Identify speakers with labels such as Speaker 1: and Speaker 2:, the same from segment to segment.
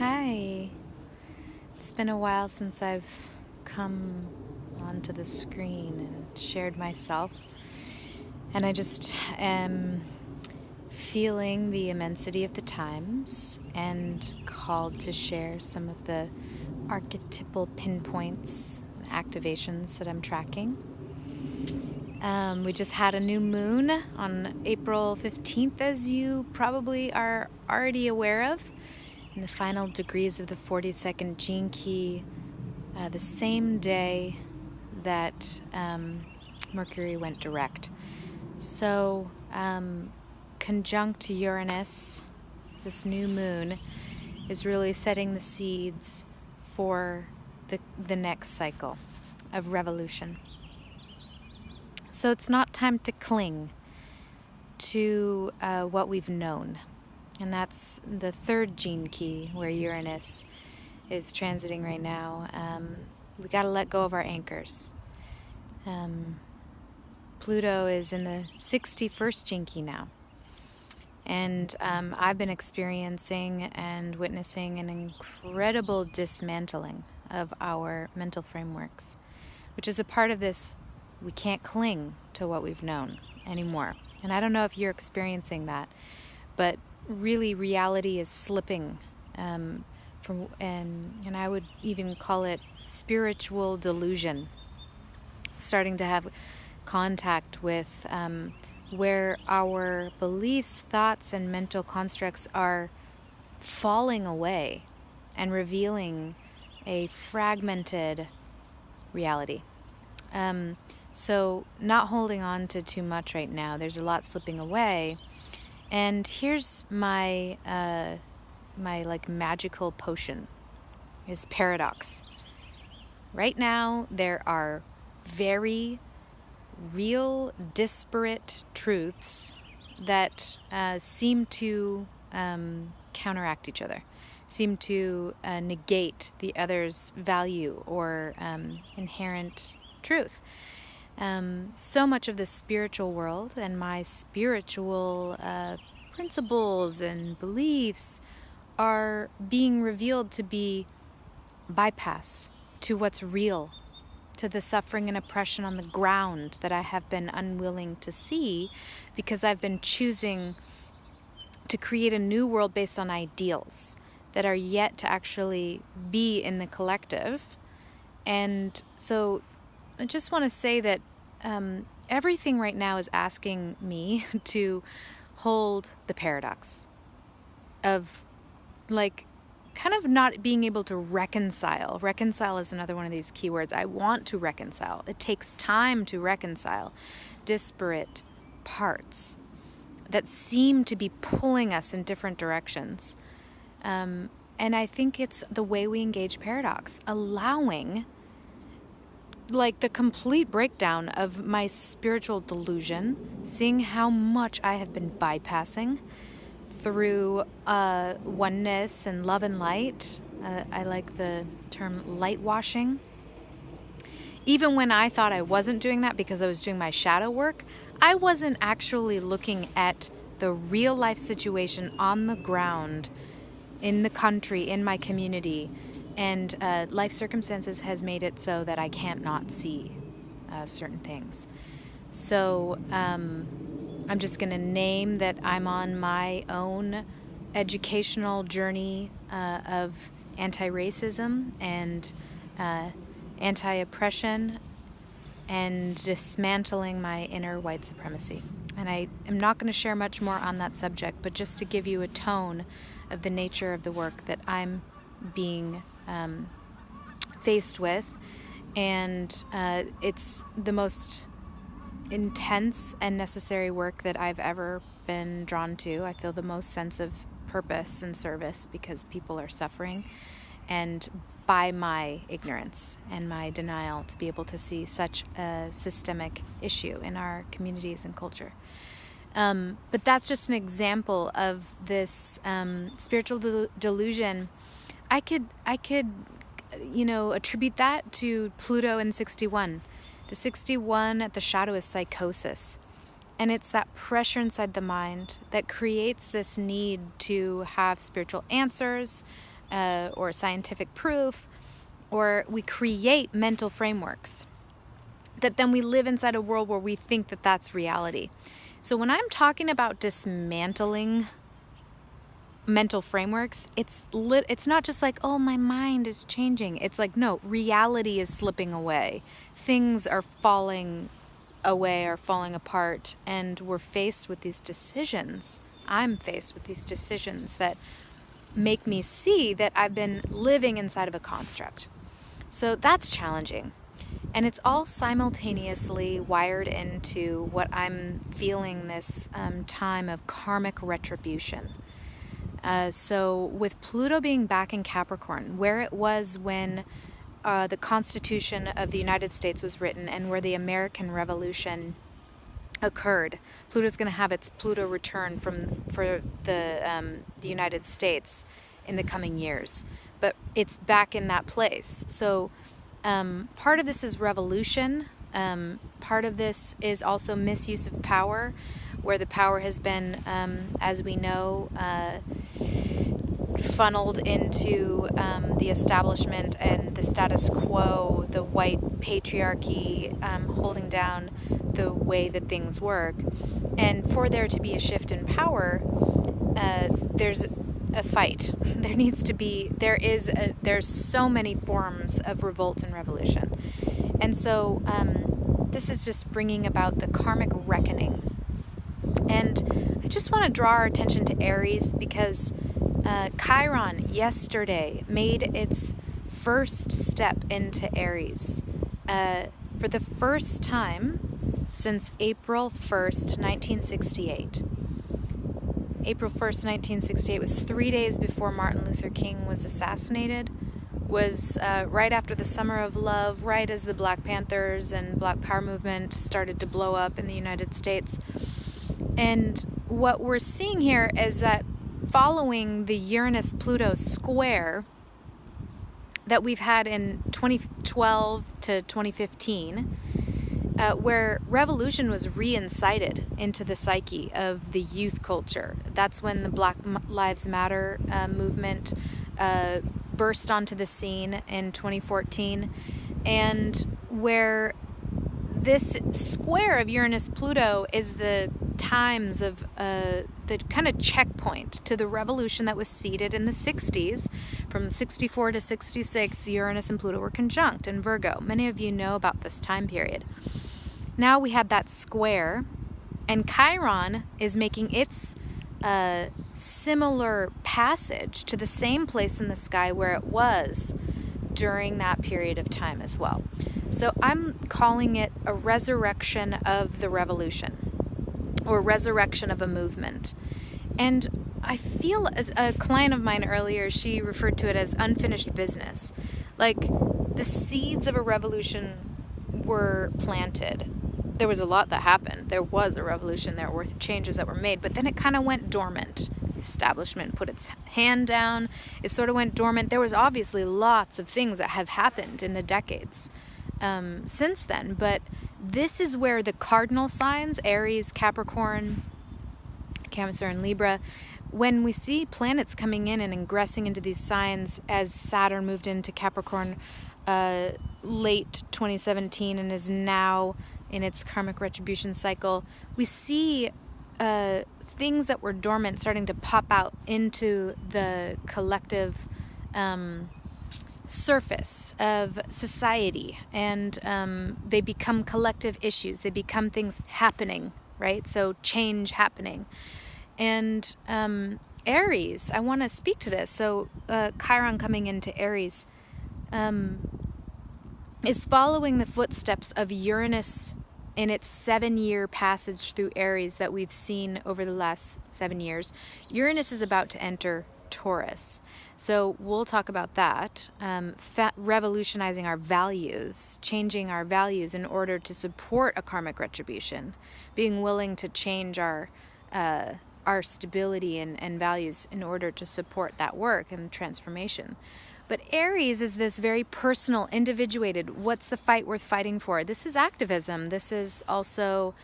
Speaker 1: Hi. It's been a while since I've come onto the screen and shared myself, and I just am feeling the immensity of the times and called to share some of the archetypal pinpoints and activations that I'm tracking. We just had a new moon on April 15th, as you probably are already aware of, in the final degrees of the 42nd gene key, the same day that Mercury went direct. So, conjunct Uranus, this new moon, is really setting the seeds for the next cycle of revolution. So it's not time to cling to what we've known. And that's the third gene key where Uranus is transiting right now. We got to let go of our anchors. Pluto is in the 61st gene key now. And I've been experiencing and witnessing an incredible dismantling of our mental frameworks, which is a part of this. We can't cling to what we've known anymore. And I don't know if you're experiencing that, but really reality is slipping and I would even call it spiritual delusion, starting to have contact with where our beliefs, thoughts, and mental constructs are falling away and revealing a fragmented reality. So not holding on to too much right now. There's a lot slipping away. And here's my magical potion is paradox. Right now there are very real disparate truths that seem to counteract each other, seem to negate the other's value or inherent truth. So much of the spiritual world and my spiritual principles and beliefs are being revealed to be bypass to what's real, to the suffering and oppression on the ground that I have been unwilling to see because I've been choosing to create a new world based on ideals that are yet to actually be in the collective. And so I just want to say that everything right now is asking me to hold the paradox of kind of not being able to reconcile. Reconcile is another one of these keywords. I want to reconcile. It takes time to reconcile disparate parts that seem to be pulling us in different directions. And I think it's the way we engage paradox, allowing the complete breakdown of my spiritual delusion, seeing how much I have been bypassing through oneness and love and light. I like the term light washing. Even when I thought I wasn't doing that because I was doing my shadow work, I wasn't actually looking at the real life situation on the ground, in the country, in my community. And life circumstances has made it so that I can't not see certain things. So I'm just going to name that I'm on my own educational journey of anti-racism and anti-oppression and dismantling my inner white supremacy. And I am not going to share much more on that subject, but just to give you a tone of the nature of the work that I'm being faced with. And it's the most intense and necessary work that I've ever been drawn to. I feel the most sense of purpose and service because people are suffering, and by my ignorance and my denial to be able to see such a systemic issue in our communities and culture. But that's just an example of this spiritual delusion. I could attribute that to Pluto in 61. The 61 at the shadow is psychosis. And it's that pressure inside the mind that creates this need to have spiritual answers, or scientific proof, or we create mental frameworks that then we live inside a world where we think that that's reality. So when I'm talking about dismantling mental frameworks, it's not just like, oh, my mind is changing. It's like, no, reality is slipping away. Things are falling away or falling apart, and we're faced with these decisions. I'm faced with these decisions that make me see that I've been living inside of a construct. So that's challenging. And it's all simultaneously wired into what I'm feeling this time of karmic retribution. So with Pluto being back in Capricorn, where it was when the Constitution of the United States was written and where the American Revolution occurred, Pluto's going to have its Pluto return for the United States in the coming years. But it's back in that place. So part of this is revolution. Part of this is also misuse of power, where the power has been, as we know, funneled into the establishment and the status quo, the white patriarchy holding down the way that things work. And for there to be a shift in power, there's a fight. There's so many forms of revolt and revolution. And so this is just bringing about the karmic reckoning. And I just want to draw our attention to Aries because Chiron yesterday made its first step into Aries for the first time since April 1st, 1968. April 1st, 1968 was 3 days before Martin Luther King was assassinated, was right after the Summer of Love, right as the Black Panthers and Black Power movement started to blow up in the United States. And what we're seeing here is that following the Uranus-Pluto square that we've had in 2012 to 2015, where revolution was re-incited into the psyche of the youth culture. That's when the Black Lives Matter movement burst onto the scene in 2014, and where this square of Uranus-Pluto is the times of the kind of checkpoint to the revolution that was seeded in the 60s. From 64 to 66, Uranus and Pluto were conjunct in Virgo. Many of you know about this time period. Now we had that square, and Chiron is making its similar passage to the same place in the sky where it was during that period of time as well. So I'm calling it a resurrection of the revolution, or resurrection of a movement. And I feel, as a client of mine earlier, she referred to it as unfinished business. Like the seeds of a revolution were planted. There was a lot that happened. There was a revolution. There were changes that were made, but then it kind of went dormant. The establishment put its hand down. It sort of went dormant. There was obviously lots of things that have happened in the decades since then, but this is where the cardinal signs, Aries, Capricorn, Cancer, and Libra, when we see planets coming in and ingressing into these signs as Saturn moved into Capricorn late 2017 and is now in its karmic retribution cycle, we see things that were dormant starting to pop out into the collective surface of society, and they become collective issues. They become things happening, right? So change happening. And Aries, I want to speak to this. So Chiron coming into Aries is following the footsteps of Uranus in its 7-year passage through Aries that we've seen over the last 7 years. Uranus is about to enter Taurus. So we'll talk about that, revolutionizing our values, changing our values in order to support a karmic retribution, being willing to change our stability and values in order to support that work and transformation. But Aries is this very personal, individuated, what's the fight worth fighting for? This is activism. This is also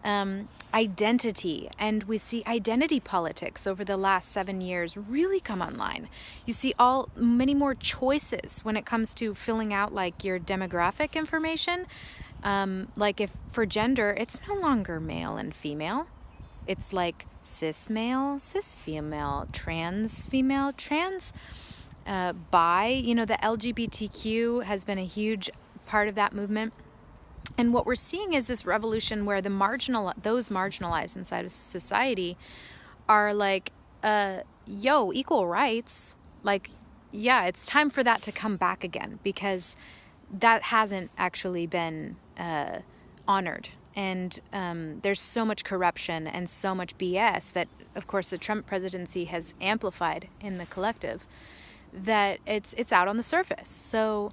Speaker 1: identity, and we see identity politics over the last 7 years really come online. You see many more choices when it comes to filling out like your demographic information. Like if for gender, it's no longer male and female. It's like cis male, cis female, trans female, trans bi. The LGBTQ has been a huge part of that movement. And what we're seeing is this revolution where those marginalized inside of society are like, equal rights. Like, yeah, it's time for that to come back again, because that hasn't actually been honored. And there's so much corruption and so much BS that, of course, the Trump presidency has amplified in the collective, that it's out on the surface. So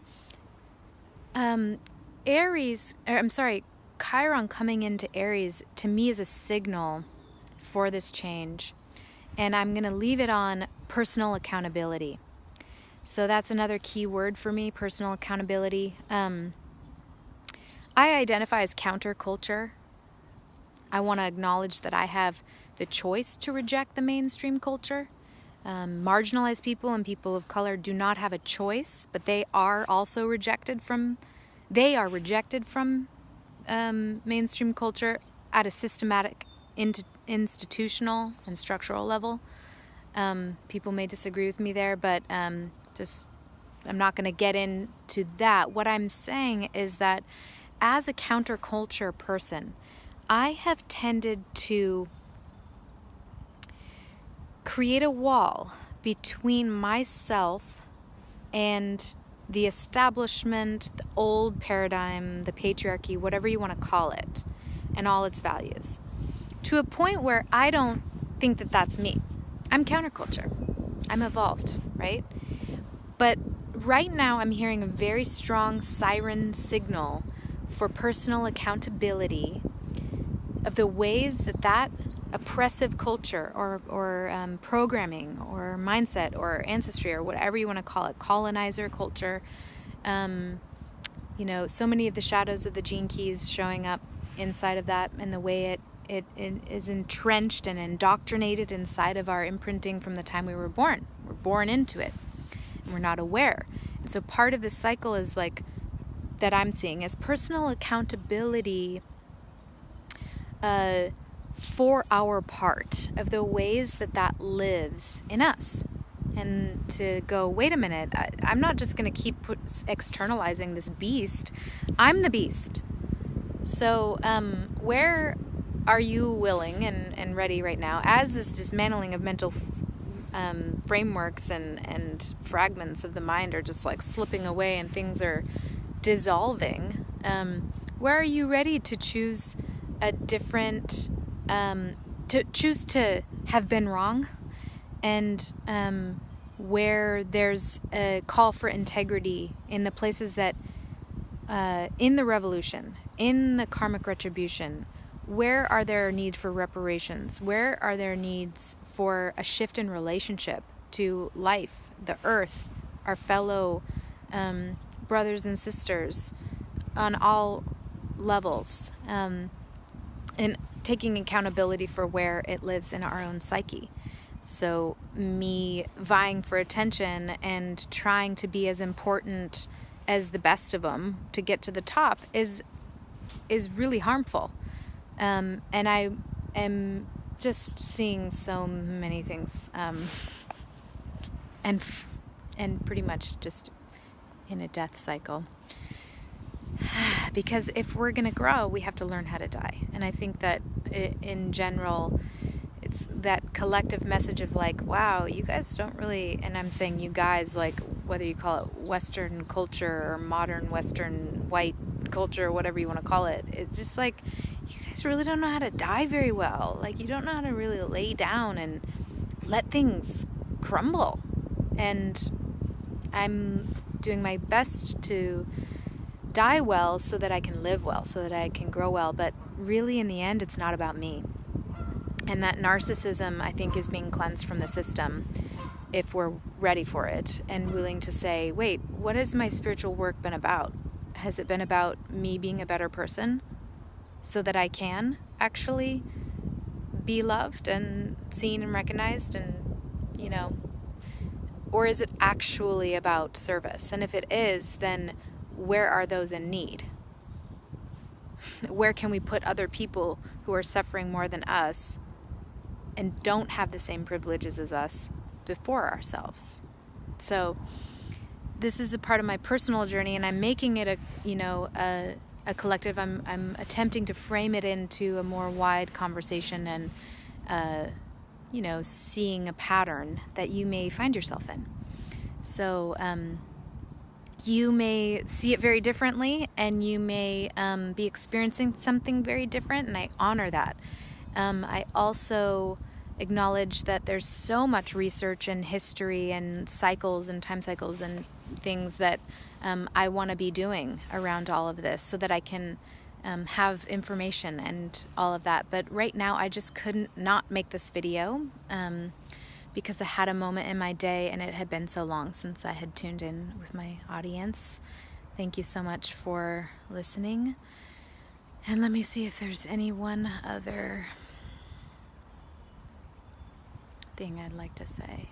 Speaker 1: Chiron coming into Aries to me is a signal for this change. And I'm going to leave it on personal accountability. So that's another key word for me, personal accountability. I identify as counterculture. I want to acknowledge that I have the choice to reject the mainstream culture. Marginalized people and people of color do not have a choice, but they are also rejected from mainstream culture at a systematic, institutional, and structural level. People may disagree with me there, but I'm not going to get into that. What I'm saying is that as a counterculture person, I have tended to create a wall between myself and the establishment, the old paradigm, the patriarchy, whatever you want to call it, and all its values, to a point where I don't think that that's me. I'm counterculture. I'm evolved, right? But right now I'm hearing a very strong siren signal for personal accountability of the ways that oppressive culture or programming or mindset or ancestry or whatever you want to call it, colonizer culture, so many of the shadows of the gene keys showing up inside of that, and the way it is entrenched and indoctrinated inside of our imprinting from the time we were born. We're born into it and we're not aware. And so part of this cycle is like that I'm seeing as personal accountability for our part of the ways that lives in us. And to go, wait a minute, I'm not just going to keep externalizing this beast. I'm the beast. So where are you willing and ready right now, as this dismantling of mental frameworks and fragments of the mind are just like slipping away and things are dissolving, where are you ready to choose a different, to choose to have been wrong, and where there's a call for integrity in the places that, in the revolution, in the karmic retribution, where are there need for reparations? Where are there needs for a shift in relationship to life, the earth, our fellow brothers and sisters on all levels, and taking accountability for where it lives in our own psyche. So me vying for attention and trying to be as important as the best of them to get to the top is really harmful. And I am just seeing so many things, and pretty much just in a death cycle. Because if we're going to grow, we have to learn how to die. And I think that in general, it's that collective message of like, wow, you guys don't really, and I'm saying you guys, like whether you call it Western culture or modern Western white culture or whatever you want to call it, it's just like, you guys really don't know how to die very well. Like, you don't know how to really lay down and let things crumble. And I'm doing my best to die well so that I can live well, so that I can grow well. But really, in the end, it's not about me. And that narcissism, I think, is being cleansed from the system if we're ready for it and willing to say, wait, what has my spiritual work been about? Has it been about me being a better person so that I can actually be loved and seen and recognized, and, or is it actually about service? And if it is, then where are those in need? Where can we put other people who are suffering more than us and don't have the same privileges as us before ourselves? So this is a part of my personal journey, and I'm making it a collective. I'm attempting to frame it into a more wide conversation, and seeing a pattern that you may find yourself in. So you may see it very differently, and you may be experiencing something very different, and I honor that. I also acknowledge that there's so much research and history and cycles and time cycles and things that I want to be doing around all of this, so that I can have information and all of that. But right now I just couldn't not make this video because I had a moment in my day, and it had been so long since I had tuned in with my audience. Thank you so much for listening. And let me see if there's any one other thing I'd like to say.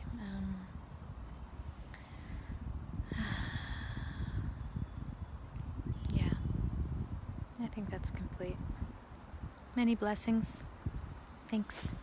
Speaker 1: Yeah, I think that's complete. Many blessings. Thanks.